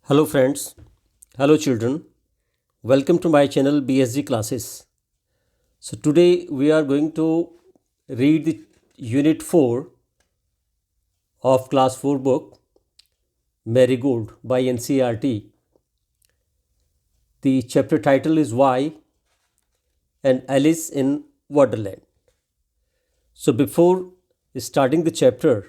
Hello friends, hello children, welcome to my channel BSG classes. So today we are going to read the unit 4 of class 4 book Marigold by NCERT. The chapter title is Why and Alice in Wonderland. So before starting the chapter,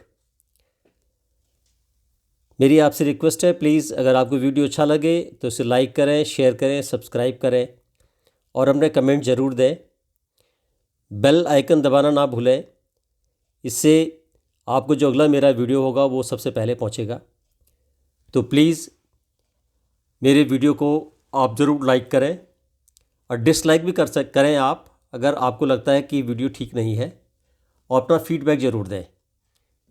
मेरी आपसे request है, please अगर आपको video अच्छा लगे तो इसे like करें, शेयर करें, सब्सक्राइब करें और अपने कमेंट ज़रूर दें। बेल आइकन दबाना ना भूलें, इससे आपको जो अगला मेरा वीडियो होगा वो सबसे पहले पहुंचेगा। तो प्लीज़ मेरे वीडियो को आप ज़रूर लाइक करें और डिसलाइक भी करें आप अगर आपको लगता है कि वीडियो ठीक नहीं है, और अपना फीडबैक ज़रूर दें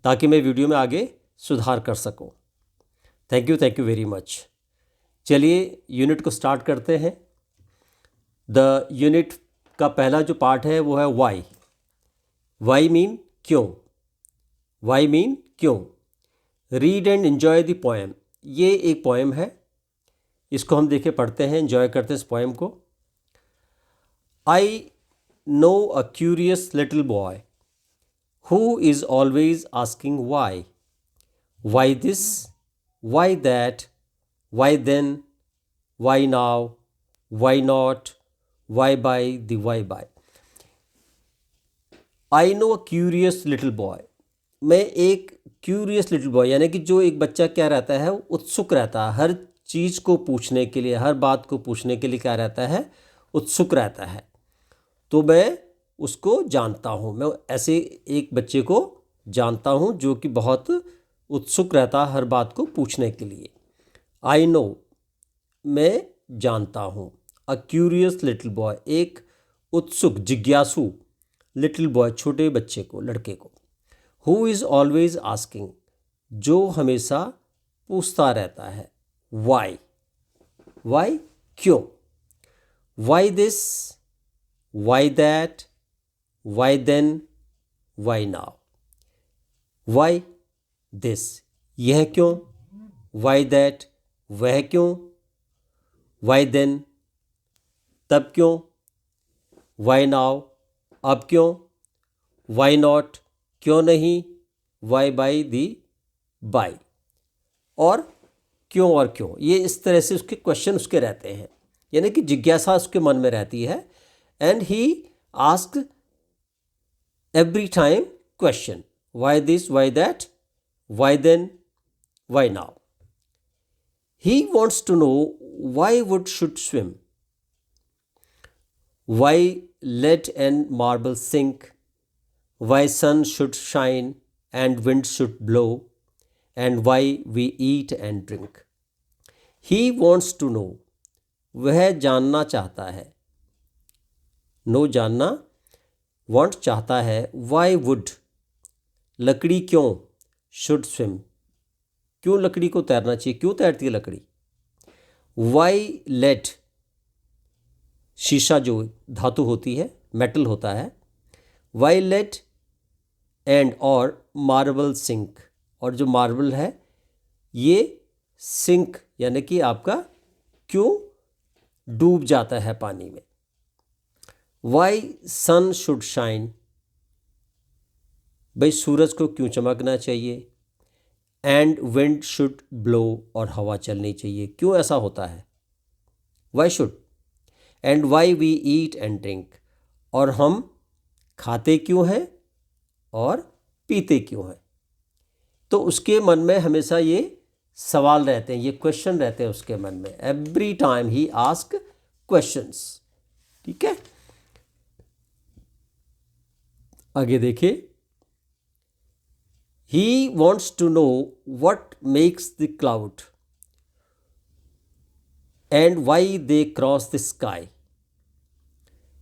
ताकि मैं वीडियो में आगे सुधार कर सकूं। Thank you very much. चलिए यूनिट को स्टार्ट करते हैं। द यूनिट का पहला जो पार्ट है वो है वाई। वाई मीन क्यों। वाई मीन क्यों। Read and enjoy the poem. ये एक पोएम है, इसको हम देखे पढ़ते हैं, एंजॉय करते हैं इस पोएम को। I know a curious little boy who is always asking why. Why this, why that, why then, why now, why not, why by the why by. I know a curious little boy. मैं एक curious little boy यानी कि जो एक बच्चा क्या रहता है, उत्सुक रहता है, हर चीज़ को पूछने के लिए, हर बात को पूछने के लिए क्या रहता है, उत्सुक रहता है। तो मैं उसको जानता हूँ, मैं ऐसे एक बच्चे को जानता हूँ जो कि बहुत उत्सुक रहता है हर बात को पूछने के लिए। आई नो, मैं जानता हूँ। अ क्यूरियस लिटिल बॉय, एक उत्सुक जिज्ञासु लिटिल बॉय, छोटे बच्चे को, लड़के को। हु इज़ ऑलवेज आस्किंग, जो हमेशा पूछता रहता है। वाई, वाई क्यों। Why this, why that, why then, why now. Why this, यह क्यों। वाई दैट, वह क्यों। वाई देन, तब क्यों। वाई नाउ, अब क्यों। वाई नॉट, क्यों नहीं। वाई बाई दी बाई, और क्यों, ये इस तरह से उसके क्वेश्चन उसके रहते हैं, यानी कि जिज्ञासा उसके मन में रहती है। And he ask every time question, why this, why that, why then, why now. He wants to know why wood should swim, why lead and marble sink, why sun should shine and wind should blow, and why we eat and drink. He wants to know, वह जानना चाहता है। No जानना, want चाहता है। why would, लकड़ी क्यों, should swim, क्यों लकड़ी को तैरना चाहिए, क्यों तैरती है लकड़ी। why lead, शीशा जो धातु होती है, मेटल होता है। why lead एंड और मार्बल सिंक, और जो मार्बल है ये सिंक यानी कि आपका क्यों डूब जाता है पानी में। वाई सन शुड शाइन, भाई सूरज को क्यों चमकना चाहिए। एंड विंड शुड ब्लो, और हवा चलनी चाहिए, क्यों ऐसा होता है। Why should, and why we eat and drink, और हम खाते क्यों हैं और पीते क्यों हैं। तो उसके मन में हमेशा ये सवाल रहते हैं, ये क्वेश्चन रहते हैं उसके मन में। Every time he ask questions. ठीक है, आगे देखिए। He wants to know what makes the cloud and why they cross the sky,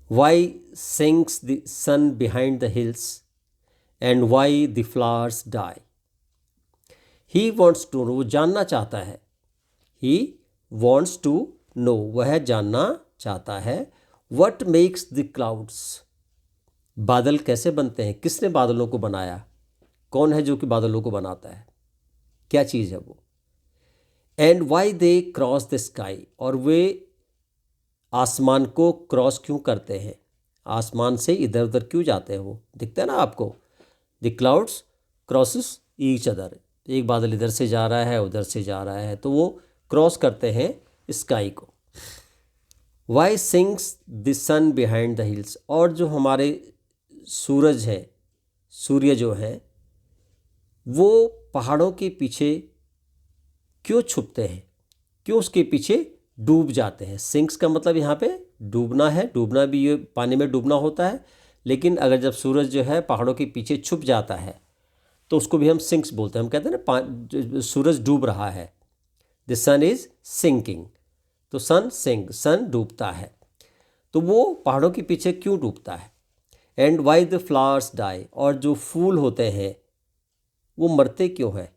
why sinks the sun behind the hills, and why the flowers die. He wants to know, वो जानना चाहता है। ही wants to no, वह जानना चाहता है। What makes the clouds, बादल कैसे बनते हैं, किसने बादलों को बनाया, कौन है जो कि बादलों को बनाता है, क्या चीज़ है वो। And why they cross the sky, और वे आसमान को क्रॉस क्यों करते हैं, आसमान से इधर उधर क्यों जाते हैं, वो दिखता है ना आपको, the clouds crosses each other, एक बादल इधर से जा रहा है उधर से जा रहा है तो वो क्रॉस करते हैं स्काई को। Why sinks the sun behind the hills, और जो हमारे सूरज है, सूर्य जो है वो पहाड़ों के पीछे क्यों छुपते हैं, क्यों उसके पीछे डूब जाते हैं। सिंक्स का मतलब यहाँ पे डूबना है, डूबना भी ये पानी में डूबना होता है, लेकिन अगर जब सूरज जो है पहाड़ों के पीछे छुप जाता है तो उसको भी हम सिंक्स बोलते हैं। हम कहते हैं ना सूरज डूब रहा है, द सन इज सिंकिंग, तो सन सिंक, सन डूबता है, तो वो पहाड़ों के पीछे क्यों डूबता है। And why the flowers die, और जो फूल होते हैं वो मरते क्यों हैं,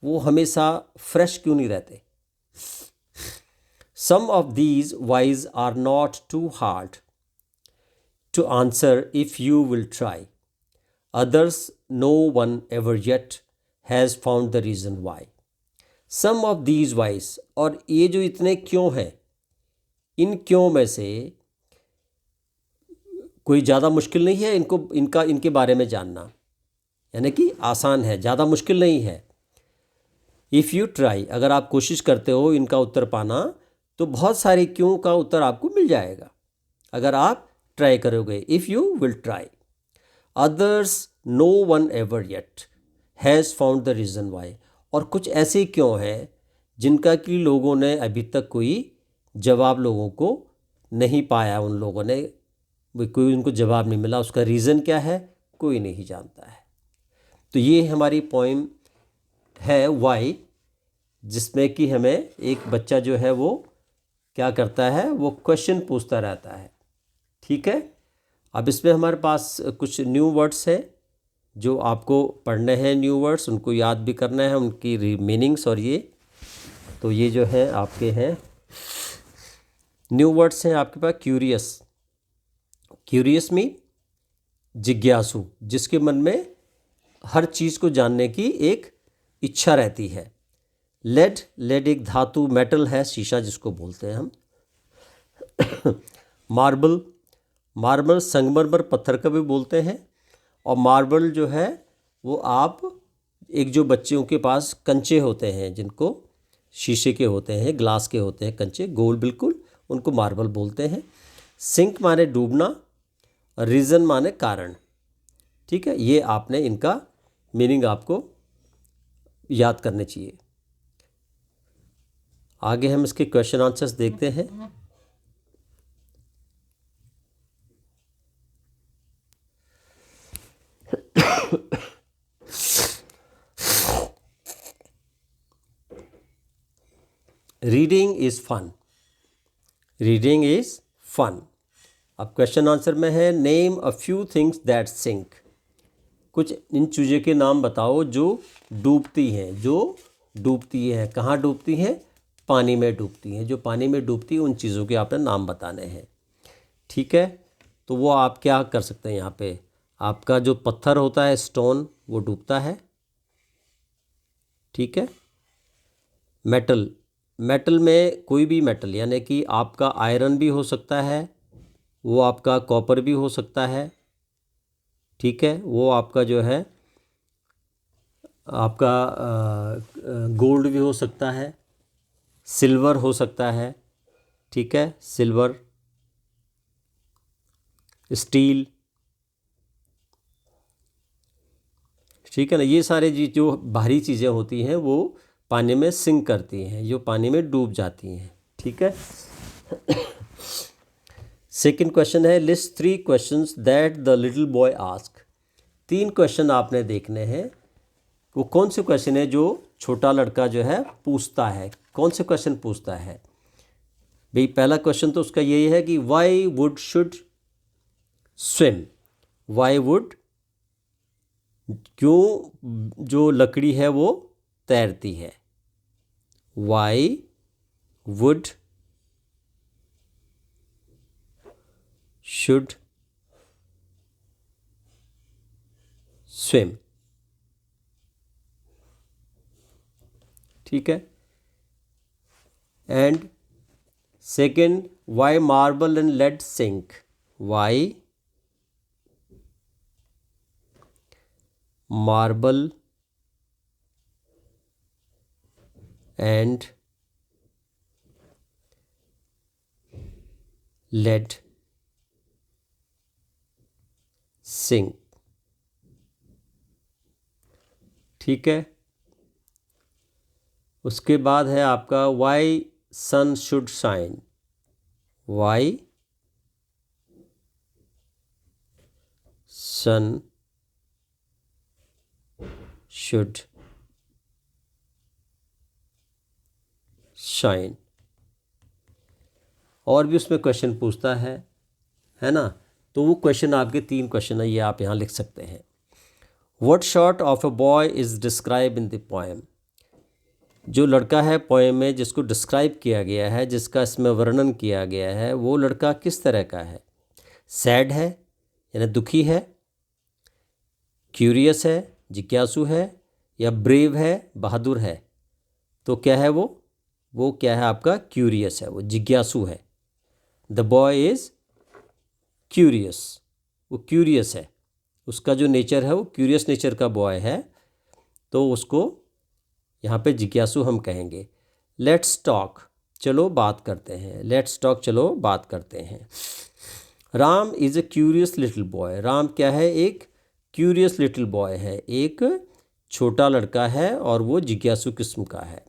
वो हमेशा फ्रेश क्यों नहीं रहते। Some of these whys are not too hard to answer if you will try, others no one ever yet has found the reason why. Some of these whys, और ये जो इतने क्यों हैं, इन क्यों में से कोई ज़्यादा मुश्किल नहीं है इनके बारे में जानना, यानी कि आसान है, ज़्यादा मुश्किल नहीं है। इफ़ यू ट्राई, अगर आप कोशिश करते हो इनका उत्तर पाना तो बहुत सारे क्यों का उत्तर आपको मिल जाएगा अगर आप ट्राई करोगे। If you will try. Others no one ever yet has found the reason why, और कुछ ऐसे क्यों हैं जिनका कि लोगों ने अभी तक कोई जवाब लोगों को नहीं पाया, उन लोगों ने कोई उनको जवाब नहीं मिला, उसका रीज़न क्या है कोई नहीं जानता है। तो ये हमारी पोइम है वाई, जिसमें कि हमें एक बच्चा जो है वो क्या करता है, वो क्वेश्चन पूछता रहता है। ठीक है, अब इसमें हमारे पास कुछ न्यू वर्ड्स हैं जो आपको पढ़ने हैं, न्यू वर्ड्स उनको याद भी करना है, उनकी मीनिंग्स, और ये तो ये जो है आपके हैं न्यू वर्ड्स हैं आपके पास। क्यूरियस, क्यूरियस में जिज्ञासु, जिसके मन में हर चीज़ को जानने की एक इच्छा रहती है। लेड, लेड एक धातु, मेटल है शीशा जिसको बोलते हैं हम। मार्बल, मार्बल संगमरमर पत्थर का भी बोलते हैं, और मार्बल जो है वो आप एक जो बच्चों के पास कंचे होते हैं जिनको शीशे के होते हैं, ग्लास के होते हैं कंचे, गोल बिल्कुल, उनको मार्बल बोलते हैं। सिंक माने डूबना, रीज़न माने कारण। ठीक है, ये आपने इनका मीनिंग आपको याद करने चाहिए। आगे हम इसके क्वेश्चन आंसर्स देखते हैं। Reading is fun, reading is fun. अब क्वेश्चन आंसर में है name a few things that sink, कुछ इन चीज़ों के नाम बताओ जो डूबती हैं, जो डूबती हैं, कहाँ डूबती हैं, पानी में डूबती हैं, जो पानी में डूबती हैं उन चीज़ों के आपने नाम बताने हैं। ठीक है, तो वो आप क्या कर सकते हैं, यहाँ पे आपका जो पत्थर होता है स्टोन वो डूबता है। ठीक है, मेटल, मेटल में कोई भी मेटल, यानी कि आपका आयरन भी हो सकता है, वो आपका कॉपर भी हो सकता है। ठीक है, वो आपका जो है आपका गोल्ड भी हो सकता है, सिल्वर हो सकता है। ठीक है, सिल्वर, स्टील। ठीक है ना, ये सारे जो भारी चीज़ें होती हैं वो पानी में सिंक करती हैं, जो पानी में डूब जाती हैं। ठीक है, सेकंड क्वेश्चन है list 3 questions that the little boy ask. 3 question आपने देखने हैं, वो कौन से क्वेश्चन है जो छोटा लड़का जो है पूछता है, कौन से क्वेश्चन पूछता है भाई। पहला क्वेश्चन तो उसका यही है कि Y wood should swim, why would, क्यों जो लकड़ी है वो तैरती है, वाई वुड शुड स्विम। ठीक है, And second, why marble and lead sink? Why marble and lead sink? ठीक है। उसके बाद है आपका why sun should shine. Why sun should shine. और भी उसमें क्वेश्चन पूछता है ना। तो वो क्वेश्चन आपके 3 क्वेश्चन है, ये आप यहाँ लिख सकते हैं। What sort of a boy is describe in the poem? जो लड़का है पोएम में जिसको डिस्क्राइब किया गया है, जिसका इसमें वर्णन किया गया है, वो लड़का किस तरह का है? सैड है यानी दुखी है, क्यूरियस है जिज्ञासु है, या ब्रेव है बहादुर है? तो क्या है वो क्या है आपका? क्यूरियस है, वो जिज्ञासु है। द बॉय इज़ क्यूरियस, वो क्यूरियस है, उसका जो नेचर है वो क्यूरियस नेचर का बॉय है, तो उसको यहाँ पे जिज्ञासु हम कहेंगे। लेट्स टॉक, चलो बात करते हैं। लेट्स टॉक, चलो बात करते हैं। Ram is a curious little boy. Ram क्या है? एक क्यूरियस लिटिल बॉय है, एक छोटा लड़का है और वो जिज्ञासु किस्म का है।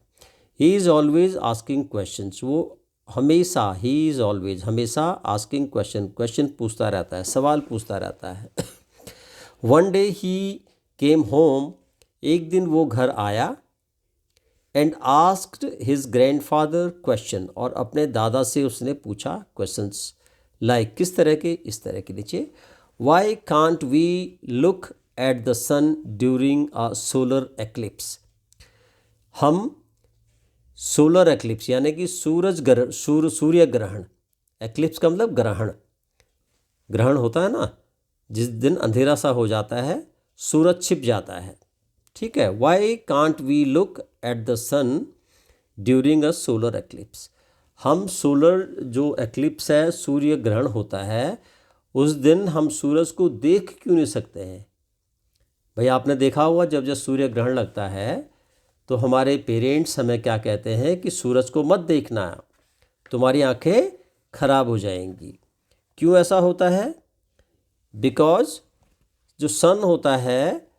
He is always asking questions, वो हमेशा, ही इज़ ऑलवेज, हमेशा आस्किंग क्वेश्चन पूछता रहता है, सवाल पूछता रहता है। वन डे ही केम होम, एक दिन वो घर आया। And asked his grandfather question, और अपने दादा से उसने पूछा क्वेश्चंस। लाइक किस तरह के? इस तरह के नीचे, why can't we look at the sun during a solar eclipse? हम सोलर एक्लिप्स यानी कि सूर्य ग्रहण, एक्लिप्स का मतलब ग्रहण, ग्रहण होता है ना जिस दिन अंधेरा सा हो जाता है, सूरज छिप जाता है, ठीक है। Why can't we look at the sun during a solar eclipse? हम सोलर जो एक्लिप्स है, सूर्य ग्रहण होता है, उस दिन हम सूरज को देख क्यों नहीं सकते हैं? भाई आपने देखा होगा जब सूर्य ग्रहण लगता है तो हमारे पेरेंट्स हमें क्या कहते हैं कि सूरज को मत देखना, तुम्हारी आंखें खराब हो जाएंगी। क्यों ऐसा होता है? बिकॉज जो सन होता है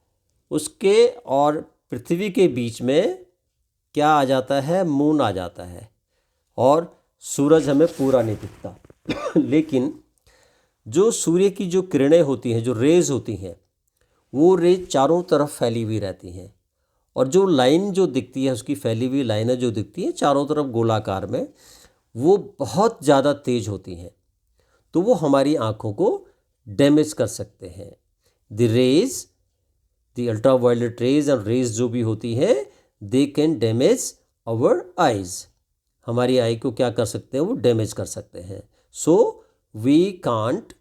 उसके और पृथ्वी के बीच में क्या आ जाता है? मून आ जाता है और सूरज हमें पूरा नहीं दिखता। लेकिन जो सूर्य की जो किरणें होती हैं, जो रेज होती हैं, वो रेज चारों तरफ फैली हुई रहती हैं, और जो लाइन जो दिखती है, उसकी फैली हुई लाइनें जो दिखती हैं चारों तरफ गोलाकार में, वो बहुत ज़्यादा तेज होती हैं, तो वो हमारी आँखों को डैमेज कर सकते हैं। The rays, the ultraviolet rays और रेज जो भी होती हैं, they can damage our eyes, हमारी आई को क्या कर सकते हैं? वो डैमेज कर सकते हैं। So we can't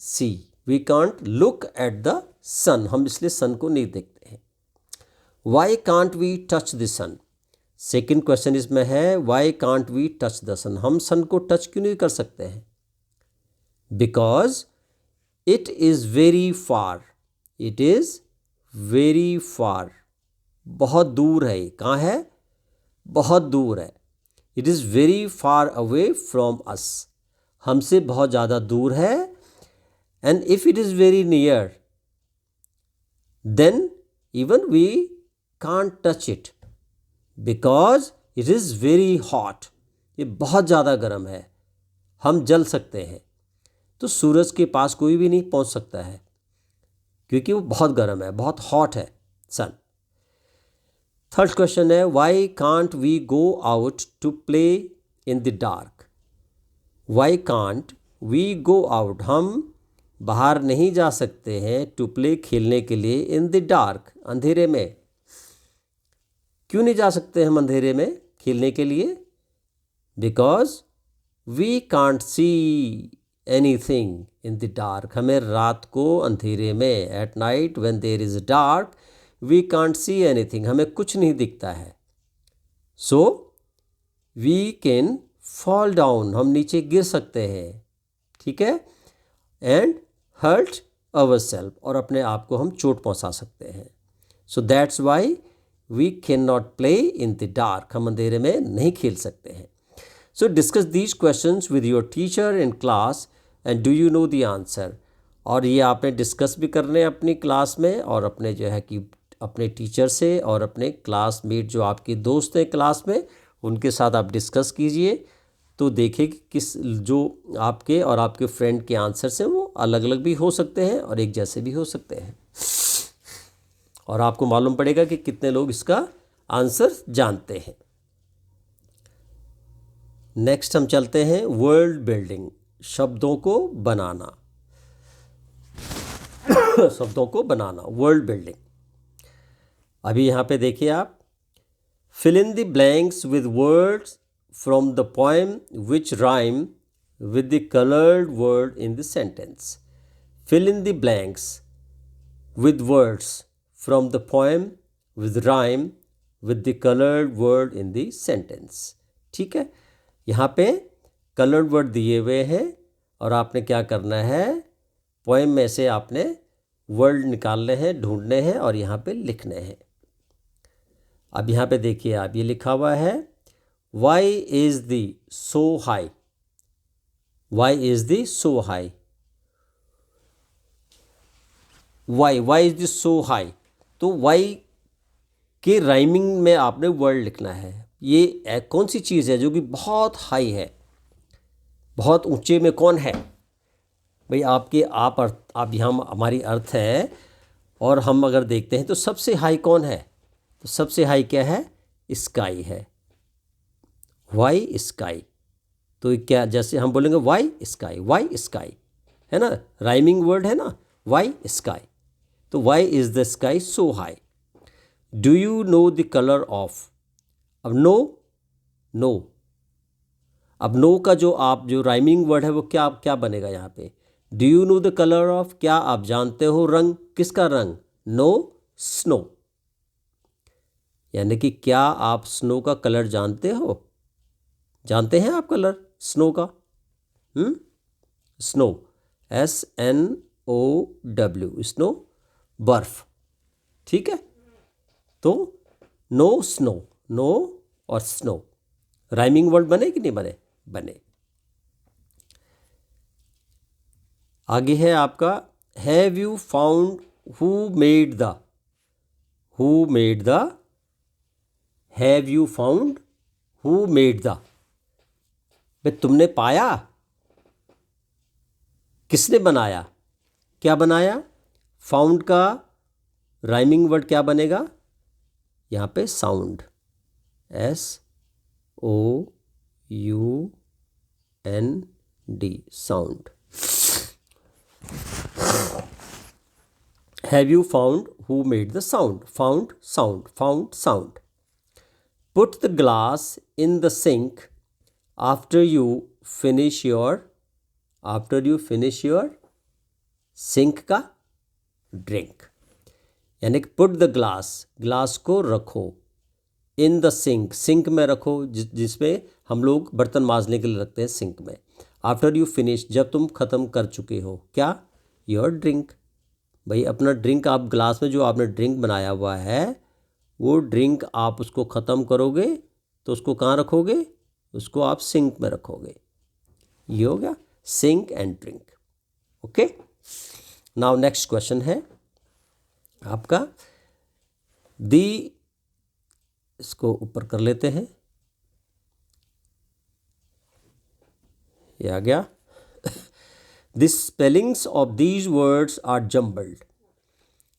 see, we can't look at the sun, हम इसलिए सन को नहीं देखते हैं। Why can't we touch the sun? Second question इसमें है, why can't we touch the sun? हम सन को टच क्यों नहीं कर सकते हैं? Because it is very far, it is very far, बहुत दूर है। कहाँ है? बहुत दूर है। It is very far away from अस, हमसे बहुत ज़्यादा दूर है। And if it is very near then even we can't touch it because it is very hot, ये बहुत ज़्यादा गर्म है, हम जल सकते हैं। तो सूरज के पास कोई भी नहीं पहुंच सकता है क्योंकि वो बहुत गर्म है, बहुत हॉट है सन। थर्ड क्वेश्चन है, why can't we go out to play in the dark? Why can't we go out? हम बाहर नहीं जा सकते हैं टू प्ले, खेलने के लिए, इन द डार्क, अंधेरे में। क्यों नहीं जा सकते हम अंधेरे में खेलने के लिए? Because we can't see anything in the dark, हमें रात को अंधेरे में, at night when there is dark we can't see anything, हमें कुछ नहीं दिखता है। So we can fall down, हम नीचे गिर सकते हैं, ठीक है, एंड हर्ट अवर सेल्फ, और अपने आप को हम चोट पहुंचा सकते हैं। So that's why we can not play in the dark, हम अंधेरे में नहीं खेल सकते हैं। So discuss these questions with your teacher in class and do you know the answer, और ये आपने डिस्कस भी करने अपनी क्लास में, और अपने जो है कि अपने टीचर से और अपने क्लासमेट जो आपके दोस्त हैं क्लास में, उनके साथ आप डिस्कस कीजिए, तो देखिए कि किस जो आपके और आपके फ्रेंड के आंसर्स हैं वो अलग अलग भी हो सकते हैं और एक जैसे भी हो सकते हैं, और आपको मालूम पड़ेगा कि कितने लोग इसका आंसर जानते हैं। नेक्स्ट हम चलते हैं वर्ड बिल्डिंग, शब्दों को बनाना। शब्दों को बनाना, वर्ड बिल्डिंग। अभी यहाँ पे देखिए आप, fill in the blanks with words from the poem which rhyme with the colored word in the sentence. Fill in the blanks with words from the poem with rhyme with the colored word in the sentence. ठीक है, यहाँ पे colored word दिए हुए हैं और आपने क्या करना है, पोएम में से आपने वर्ड निकालने हैं, ढूंढने हैं और यहाँ पे लिखने हैं। अब यहाँ पे देखिए आप, ये लिखा हुआ है why is the so high, why is the so high, why is the so high, तो वाई के राइमिंग में आपने वर्ड लिखना है। ये कौन सी चीज़ है जो कि बहुत हाई है, बहुत ऊंचे में कौन है भाई, आपके आप यहाँ हमारी अर्थ है, और हम अगर देखते हैं तो सबसे हाई कौन है, तो सबसे हाई क्या है, स्काई है, वाई स्काई। तो क्या, जैसे हम बोलेंगे वाई स्काई है ना, राइमिंग वर्ड है ना, वाई स्काई, तो why is the sky so high. Do you know the colour of, अब नो, अब नो का जो राइमिंग वर्ड है वो क्या बनेगा यहाँ पे, do you know the colour of, क्या आप जानते हो रंग, किसका रंग, नो स्नो, यानी कि क्या आप स्नो का कलर जानते हो, जानते हैं आप कलर स्नो का, स्नो, SNOW, स्नो, बर्फ, ठीक है, तो नो स्नो, नो और स्नो राइमिंग वर्ड बने कि नहीं बने, बने। आगे है आपका, have you found who made the, have you found who made the, भाई तुमने पाया, किसने बनाया, क्या बनाया, फाउंड का राइमिंग वर्ड क्या बनेगा, यहाँ पे sound, SOUND, sound. Have you found who made the sound? Found sound. Put the glass in the sink after you finish your sink का drink, यानी कि put the glass को रखो, in the sink में रखो, जिसमें हम लोग बर्तन मांजने के लिए रखते हैं, सिंक में। आफ्टर यू फिनिश, जब तुम ख़त्म कर चुके हो, क्या, योर ड्रिंक, भाई अपना ड्रिंक, आप ग्लास में जो आपने ड्रिंक बनाया हुआ है वो ड्रिंक आप उसको ख़त्म करोगे तो उसको कहाँ रखोगे, उसको आप सिंक में रखोगे। ये हो गया sink and drink. Okay, now next question है आपका, दी, इसको ऊपर कर लेते हैं, ये आ गया, the spellings of these words are jumbled,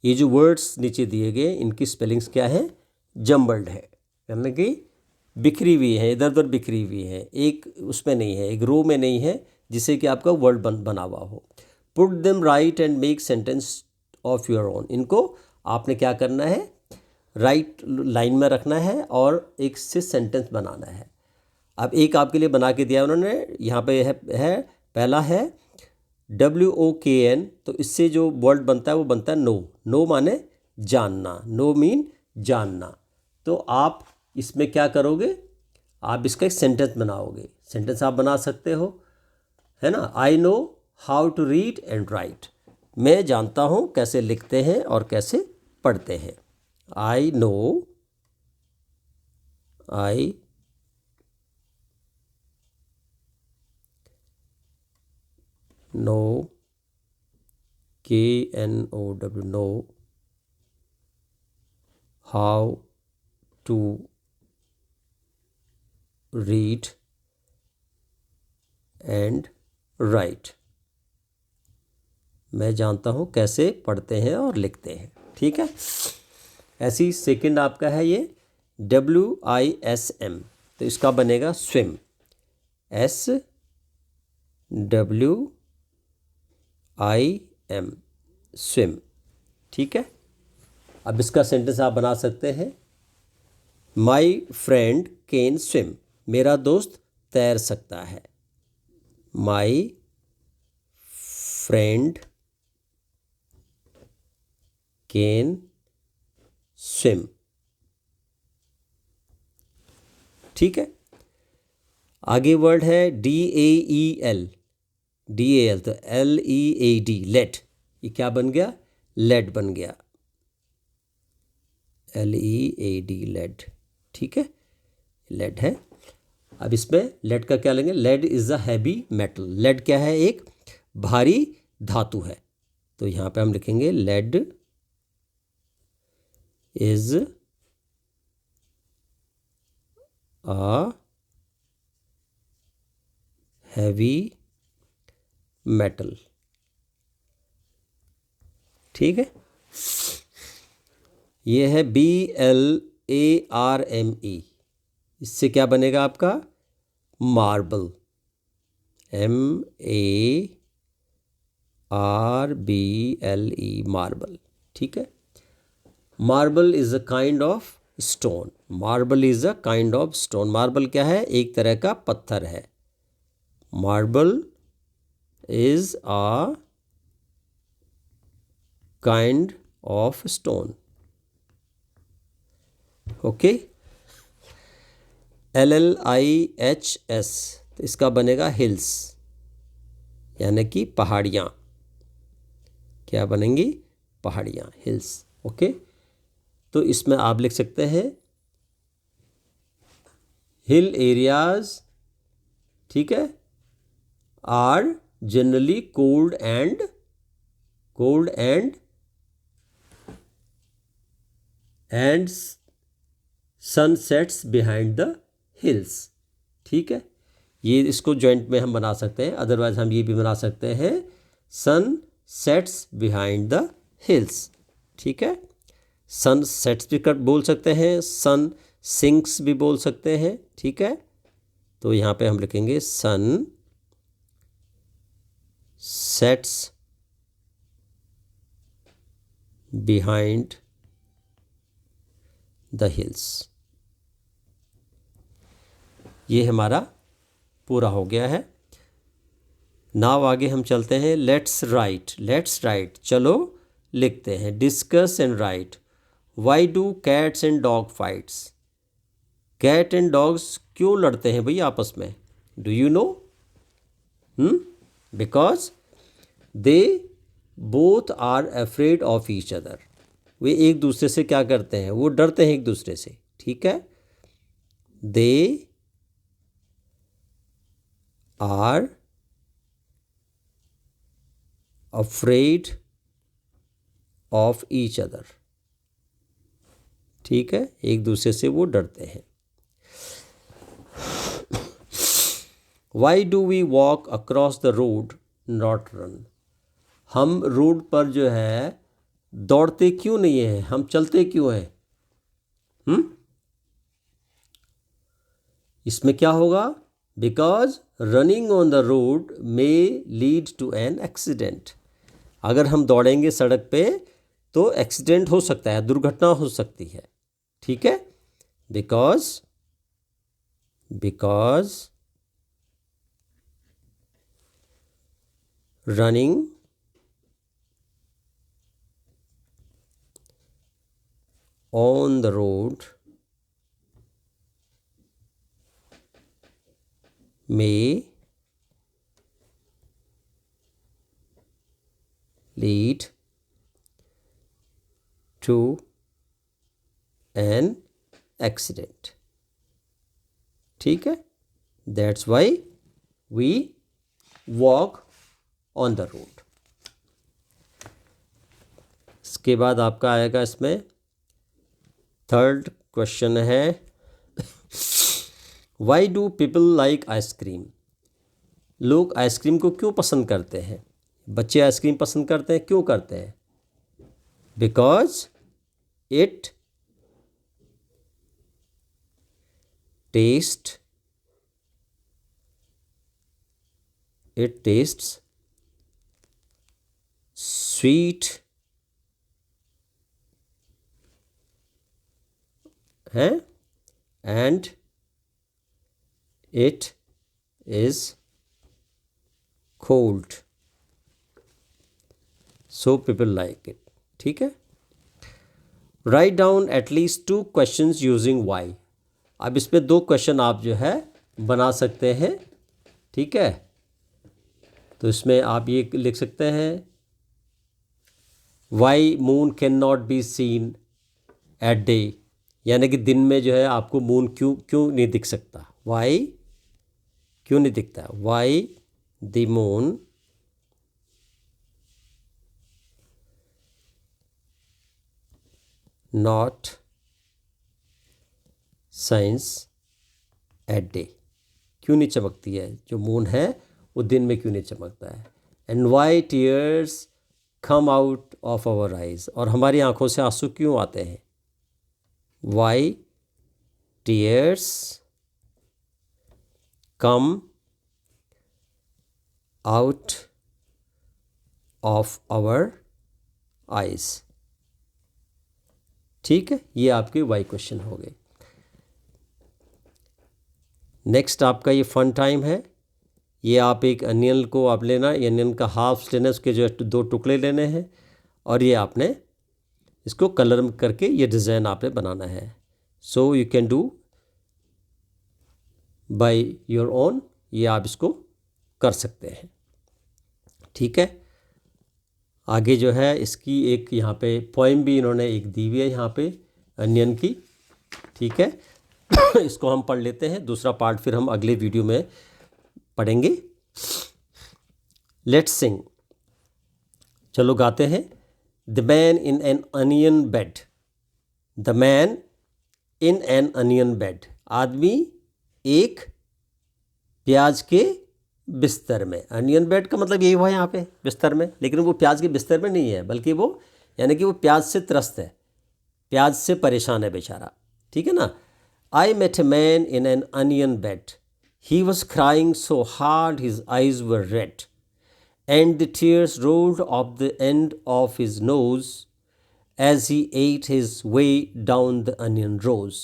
ये जो वर्ड्स नीचे दिए गए इनकी स्पेलिंग्स क्या है, जम्बल्ड है, यानी कि बिखरी हुई है, इधर उधर बिखरी हुई है, एक उसमें नहीं है, एक रो में नहीं है जिससे कि आपका वर्ड बना हुआ हो। Put them right and make sentence of your own, इनको आपने क्या करना है, राइट लाइन में रखना है और एक से सेंटेंस बनाना है। अब एक आपके लिए बना के दिया उन्होंने, यहाँ पे है पहला है WOKN, तो इससे जो वर्ड बनता है वो बनता है नो माने जानना, नो मीन जानना। तो आप इसमें क्या करोगे, आप इसका एक सेंटेंस बनाओगे। सेंटेंस आप बना सकते हो, है ना। I know how to read and write, मैं जानता हूँ कैसे लिखते हैं और कैसे पढ़ते हैं। I know, I know, KNOW, know how to read and write, मैं जानता हूँ कैसे पढ़ते हैं और लिखते हैं। ठीक है। ऐसी सेकंड आपका है ये WISM, तो इसका बनेगा स्विम, SWIM, स्विम। ठीक है। अब इसका सेंटेंस आप बना सकते हैं। माई फ्रेंड कैन स्विम, मेरा दोस्त तैर सकता है। My friend can swim. ठीक है। आगे वर्ड है DAEL, DAL, तो LED, लेट, ये क्या बन गया? लेड बन गया, LED, लेड। ठीक है, लेड है। अब इसमें लेड का क्या लेंगे? Lead is a heavy metal, lead क्या है? एक भारी धातु है। तो यहाँ पे हम लिखेंगे lead is a heavy metal. ठीक है। ये है BLARME, इससे क्या बनेगा आपका? Marble, MARBLE, marble. ठीक है। Marble is a kind of stone, marble is a kind of stone. Marble क्या है? एक तरह का पत्थर है। Marble is a kind of stone. Okay. LLIHS, तो इसका बनेगा हिल्स, यानी कि पहाड़ियाँ। क्या बनेंगी? पहाड़ियाँ, हिल्स। ओके। तो इसमें आप लिख सकते हैं हिल एरियाज, ठीक है, are generally cold and sunsets behind the hills. ठीक है। ये इसको जॉइंट में हम बना सकते हैं, अदरवाइज हम ये भी बना सकते हैं sun sets behind the hills. ठीक है। सन सेट्स भी कर बोल सकते हैं, सन सिंक्स भी बोल सकते हैं। ठीक है। तो यहाँ पे हम लिखेंगे sun sets behind the hills. ये हमारा पूरा हो गया है। नाव आगे हम चलते हैं। लेट्स राइट, चलो लिखते हैं। Discuss and write. Why do cats and dog fights, cat and dogs क्यों लड़ते हैं भाई आपस में? Do you know? Because they both are afraid of each other, वे एक दूसरे से क्या करते हैं? वो डरते हैं एक दूसरे से। ठीक है। They are afraid of each other. ठीक है, एक दूसरे से वो डरते हैं। Why do we walk across the road not run, हम रोड पर जो है दौड़ते क्यों नहीं हैं, हम चलते क्यों हैं? इसमें क्या होगा? Because running on the road may lead to an accident, अगर हम दौड़ेंगे सड़क पे तो एक्सीडेंट हो सकता है, दुर्घटना हो सकती है। ठीक है। Because running on the road may lead to an accident. ठीक है, that's why we walk on the road. इसके बाद आपका आएगा इसमें थर्ड क्वेश्चन है, why do people like ice cream? लोग आइसक्रीम को क्यों पसंद करते हैं? बच्चे आइसक्रीम पसंद करते हैं, क्यों करते हैं? Because it tastes sweet and it is cold, so people like it. ठीक है, write down at least 2 questions using why. अब इस पे 2 क्वेश्चन आप जो है बना सकते हैं. ठीक है, तो इसमें आप ये लिख सकते हैं, why moon can not be seen at day, यानी कि दिन में जो है आपको मून क्यों नहीं दिख सकता. वाई क्यों नहीं दिखता? Why the moon not shines at day, क्यों नहीं चमकती है जो मून है वो दिन में क्यों नहीं चमकता है. And why tears come out of our eyes, और हमारी आंखों से आंसू क्यों आते हैं. Why tears come out of our eyes. ठीक है, ये आपके वाई क्वेश्चन हो गए. नेक्स्ट आपका ये फन टाइम है. ये आप एक अनियन को आप लेना, अनियन का हाफ लेना, उसके जो 2 टुकड़े लेने हैं और ये आपने इसको कलर करके ये डिज़ाइन आपने बनाना है. So you can do by your own, ये आप इसको कर सकते हैं. ठीक है, आगे जो है इसकी एक यहाँ पे पोएम भी इन्होंने एक दी हुई है यहाँ पे अनियन की. ठीक है, इसको हम पढ़ लेते हैं, दूसरा पार्ट फिर हम अगले वीडियो में पढ़ेंगे. लेट्स सिंग, चलो गाते हैं. The man in an onion bed, the man in an onion bed, आदमी एक प्याज के बिस्तर में. अनियन बेड का मतलब यही हुआ यहाँ पे, बिस्तर में, लेकिन वो प्याज के बिस्तर में नहीं है, बल्कि वो यानी कि वो प्याज से त्रस्त है, प्याज से परेशान है बेचारा. ठीक है ना. I met a man in an onion bed. He was crying so hard his eyes were red, and the tears rolled off the end of his nose as he ate his way down the onion rows.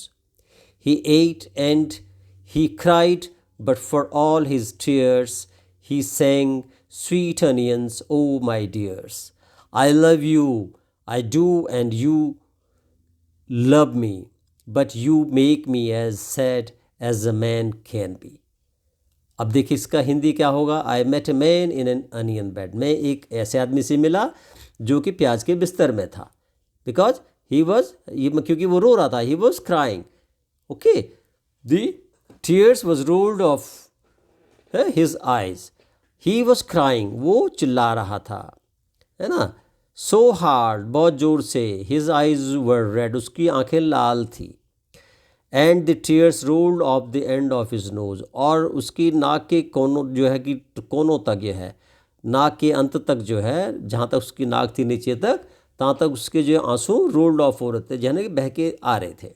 He ate and he cried, but for all his tears, he sang, "Sweet onions, oh my dears, I love you, I do, and you love me, but you make me as sad as a man can be." अब देखिए इसका हिंदी क्या होगा. I met a man in an onion bed, मैं एक ऐसे आदमी से मिला जो कि प्याज के बिस्तर में था. बिकॉज ही वॉज, क्योंकि वो रो रहा था, he was crying. Okay, the tears was rolled of his eyes, he was crying, वो चिल्ला रहा था, है ना. सो हार्ड, बहुत ज़ोर से. हिज आइज वर रेड, उसकी आंखें लाल थी. And the tears rolled of the end of his nose, और उसकी नाक के कोनों जो है कि कोनों तक जो है, नाक के अंत तक जो है, जहाँ तक उसकी नाक थी नीचे तक, तहाँ तक उसके जो आंसू रोल्ड ऑफ हो रहे थे, यानी कि बह के आ रहे थे.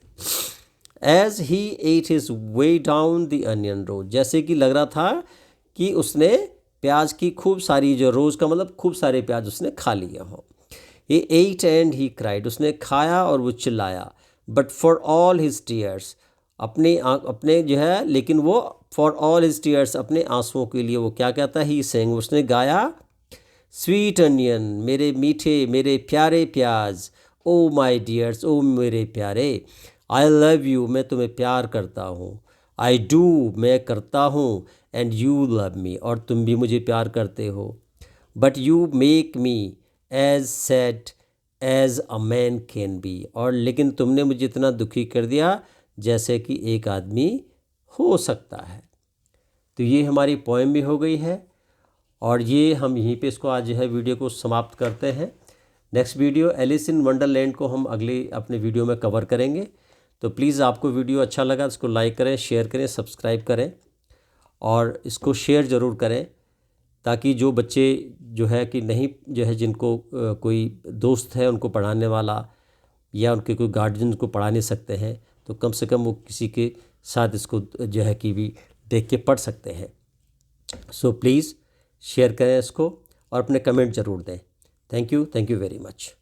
As he ate his way down the onion rows, जैसे कि लग रहा था कि उसने प्याज की खूब सारी, जो रोज़ का मतलब खूब सारे प्याज उसने खा लिया हो. ही एट एंड ही क्राइड, उसने खाया और वो चिल्लाया. But for all his tears, अपने जो है, लेकिन वो फॉर ऑल हिज टीयर्स, अपने आंसुओं के लिए वो क्या कहता है, ही सेंग, उसने गाया, स्वीट अनियन, मेरे मीठे, मेरे प्यारे प्याज, ओ माय डियर्स, ओ मेरे प्यारे, आई लव यू, मैं तुम्हें प्यार करता हूँ, आई डू, मैं करता हूँ, एंड यू लव मी, और तुम भी मुझे प्यार करते हो। But you make me as sad as a man can be, और लेकिन तुमने मुझे इतना दुखी कर दिया जैसे कि एक आदमी हो सकता है। तो ये हमारी पोएम भी हो गई है, और ये हम यहीं पे इसको आज जो है वीडियो को समाप्त करते हैं। Next video Alice in Wonderland को हम अगले अपने वीडियो में कवर करेंगे। तो प्लीज़ आपको वीडियो अच्छा लगा तो इसको लाइक करें, शेयर करें, सब्सक्राइब करें, और इसको शेयर ज़रूर करें, ताकि जो बच्चे जो है कि नहीं जो है जिनको कोई दोस्त है उनको पढ़ाने वाला, या उनके कोई गार्जियन को पढ़ा नहीं सकते हैं, तो कम से कम वो किसी के साथ इसको जो है कि भी देख के पढ़ सकते हैं। सो प्लीज़ शेयर करें इसको और अपने कमेंट ज़रूर दें। Thank you very much.